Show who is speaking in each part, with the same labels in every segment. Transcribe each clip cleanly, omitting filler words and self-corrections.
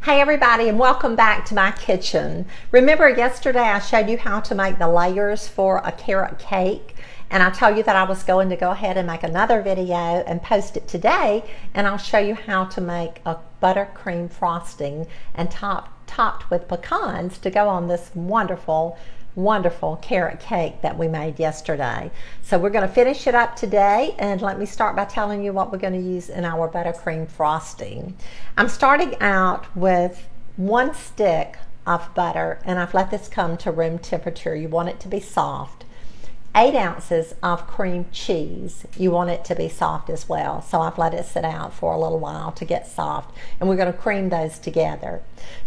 Speaker 1: Hey everybody, and welcome back to my kitchen. Remember yesterday I showed you how to make the layers for a carrot cake, and I told you that I was going to go ahead and make another video and post it today, and I'll show you how to make a buttercream frosting and topped with pecans to go on this wonderful carrot cake that we made yesterday. So we're going to finish it up today, and let me start by telling you what we're going to use in our buttercream frosting. I'm starting out with 1 stick of butter, and I've let this come to room temperature. You want it to be soft. 8 ounces of cream cheese. You want it to be soft as well. So I've let it sit out for a little while to get soft, and we're going to cream those together.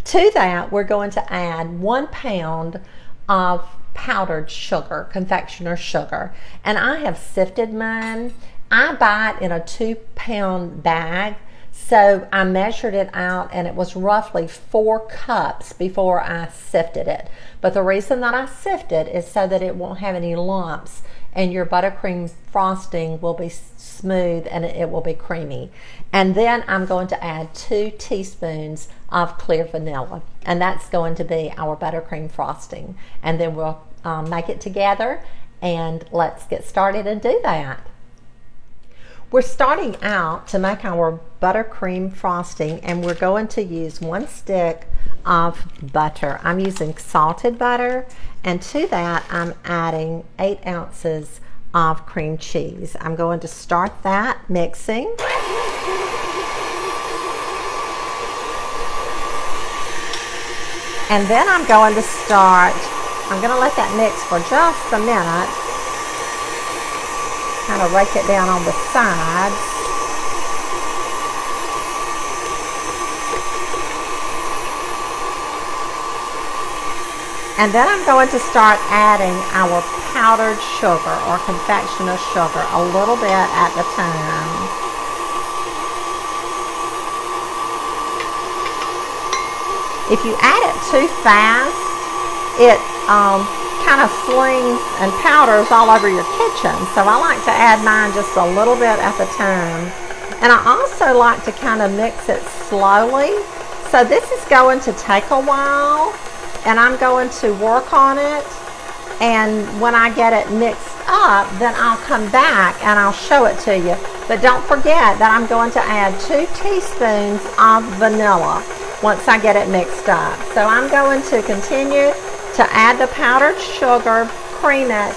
Speaker 1: To that, we're going to add 1 pound of powdered sugar, confectioner sugar, and I have sifted mine. I buy it in a 2-pound bag, so I measured it out and it was roughly 4 cups before I sifted it. But the reason that I sift it is so that it won't have any lumps and your buttercream frosting will be smooth and it will be creamy. And then I'm going to add 2 teaspoons of clear vanilla, and that's going to be our buttercream frosting. And then we'll make it together, and let's get started and do that. We're starting out to make our buttercream frosting, and we're going to use 1 stick of butter. I'm using salted butter, and to that I'm adding 8 ounces of cream cheese. I'm going to start that mixing. And then I'm going to let that mix for just a minute. Kind of rake it down on the sides. And then I'm going to start adding our powdered sugar or confectioner sugar a little bit at a time. If you add it too fast, it kind of slings and powders all over your kitchen. So I like to add mine just a little bit at a time. And I also like to kind of mix it slowly. So this is going to take a while, and I'm going to work on it. And when I get it mixed up, then I'll come back and I'll show it to you. But don't forget that I'm going to add 2 teaspoons of vanilla once I get it mixed up. So I'm going to continue to add the powdered sugar, cream it,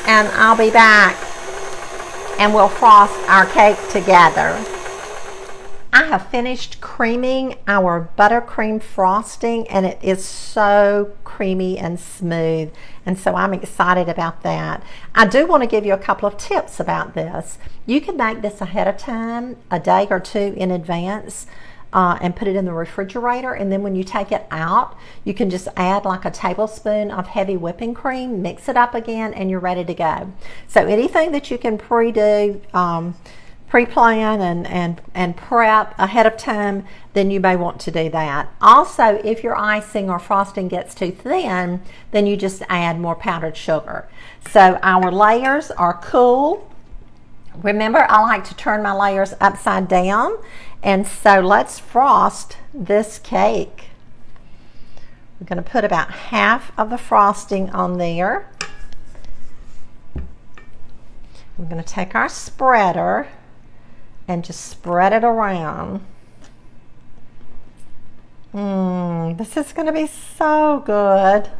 Speaker 1: and I'll be back and we'll frost our cake together. I have finished creaming our buttercream frosting, and it is so creamy and smooth, and so I'm excited about that. I do want to give you a couple of tips about this. You can make this ahead of time, a day or 2 in advance, and put it in the refrigerator, and then when you take it out, you can just add like a tablespoon of heavy whipping cream, mix it up again, and you're ready to go. So anything that you can pre-plan and prep ahead of time, then you may want to do that. Also, if your icing or frosting gets too thin, then you just add more powdered sugar. So our layers are cool. Remember, I like to turn my layers upside down, and so let's frost this cake. We're going to put about half of the frosting on there. We're going to take our spreader and just spread it around. This is going to be so good.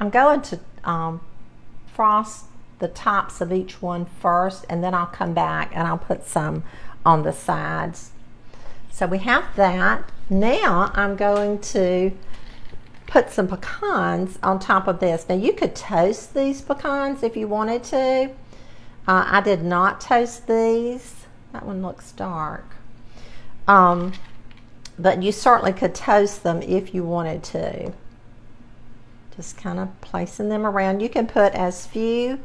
Speaker 1: I'm going to frost the tops of each one first, and then I'll come back and I'll put some on the sides. So we have that. Now I'm going to put some pecans on top of this. Now you could toast these pecans if you wanted to. I did not toast these. That one looks dark. But you certainly could toast them if you wanted to. Just kind of placing them around. You can put as few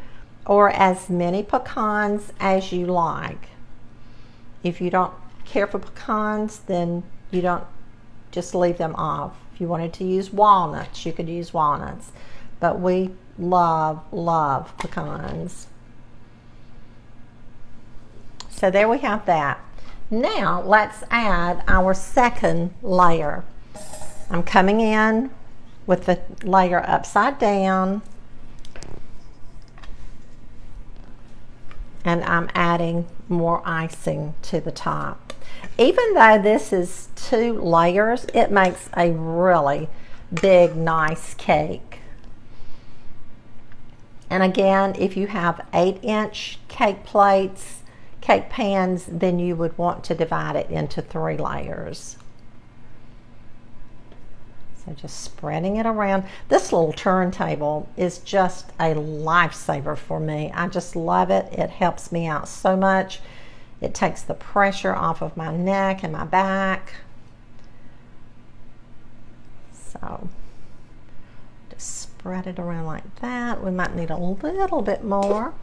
Speaker 1: or as many pecans as you like. If you don't care for pecans, then you don't just leave them off. If you wanted to use walnuts, you could use walnuts. But we love, love pecans. So there we have that. Now let's add our second layer. I'm coming in with the layer upside down, and I'm adding more icing to the top. Even though this is 2 layers, it makes a really big, nice cake. And again, if you have 8-inch cake plates, cake pans, then you would want to divide it into 3 layers. So just spreading it around. This little turntable is just a lifesaver for me. I just love it. It helps me out so much. It takes the pressure off of my neck and my back. So just spread it around like that. We might need a little bit more,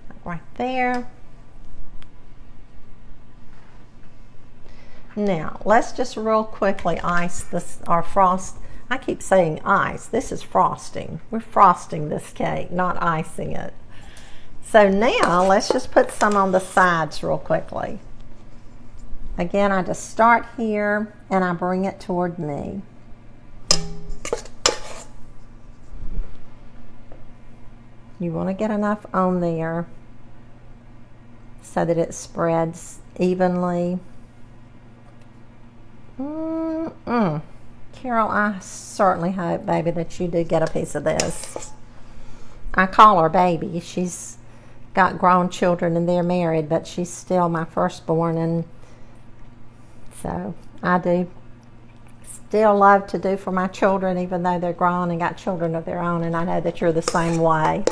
Speaker 1: like right there. Now, let's just real quickly ice this, or frost. I keep saying ice. This is frosting. We're frosting this cake, not icing it. So now, let's just put some on the sides real quickly. Again, I just start here, and I bring it toward me. You want to get enough on there so that it spreads evenly. Carol, I certainly hope, baby, that you do get a piece of this. I call her baby. She's got grown children and they're married, but she's still my firstborn, and so I do still love to do for my children, even though they're grown and got children of their own, and I know that you're the same way.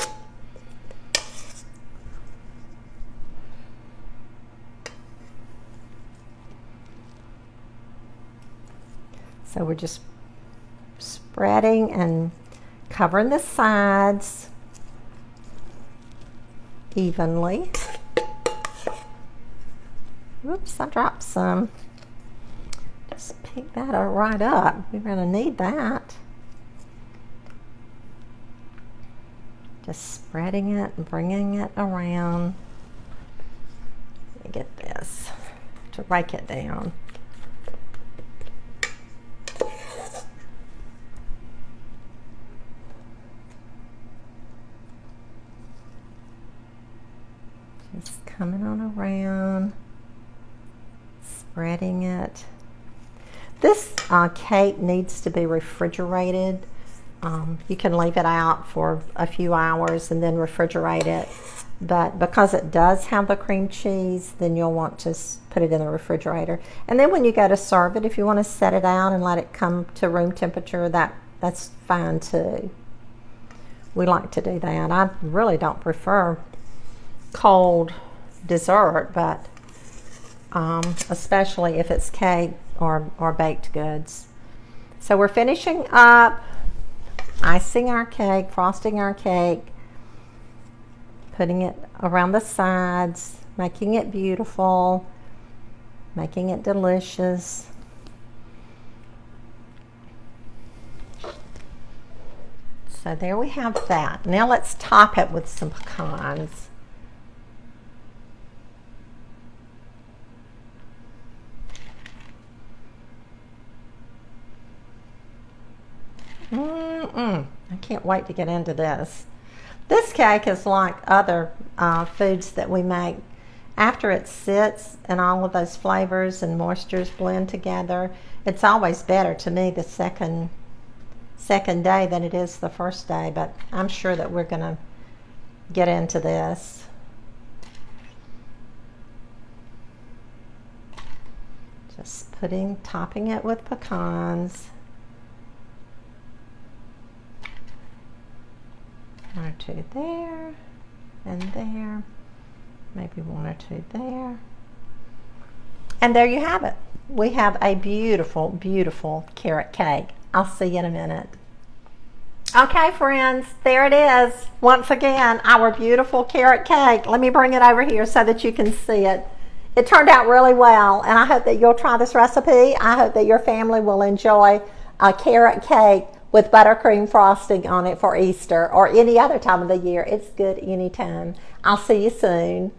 Speaker 1: So we're just spreading and covering the sides evenly. Whoops, I dropped some. Just pick that right up. We're going to need that. Just spreading it and bringing it around. Let me get this to rake it down. Just coming on around, spreading it. This cake needs to be refrigerated. You can leave it out for a few hours and then refrigerate it. But because it does have the cream cheese, then you'll want to put it in the refrigerator. And then when you go to serve it, if you want to set it out and let it come to room temperature, that's fine too. We like to do that. I really don't prefer cold dessert, but especially if it's cake or baked goods. So we're finishing up icing our cake, frosting our cake, putting it around the sides, making it beautiful, making it delicious. So there we have that. Now let's top it with some pecans. I can't wait to get into this. This cake is like other foods that we make. After it sits and all of those flavors and moistures blend together, it's always better to me the second day than it is the first day, but I'm sure that we're going to get into this. Just topping it with pecans. 1 or 2 there, and there, maybe 1 or 2 there. And there you have it. We have a beautiful, beautiful carrot cake. I'll see you in a minute. Okay, friends, there it is. Once again, our beautiful carrot cake. Let me bring it over here so that you can see it. It turned out really well, and I hope that you'll try this recipe. I hope that your family will enjoy a carrot cake with buttercream frosting on it for Easter or any other time of the year. It's good anytime. I'll see you soon.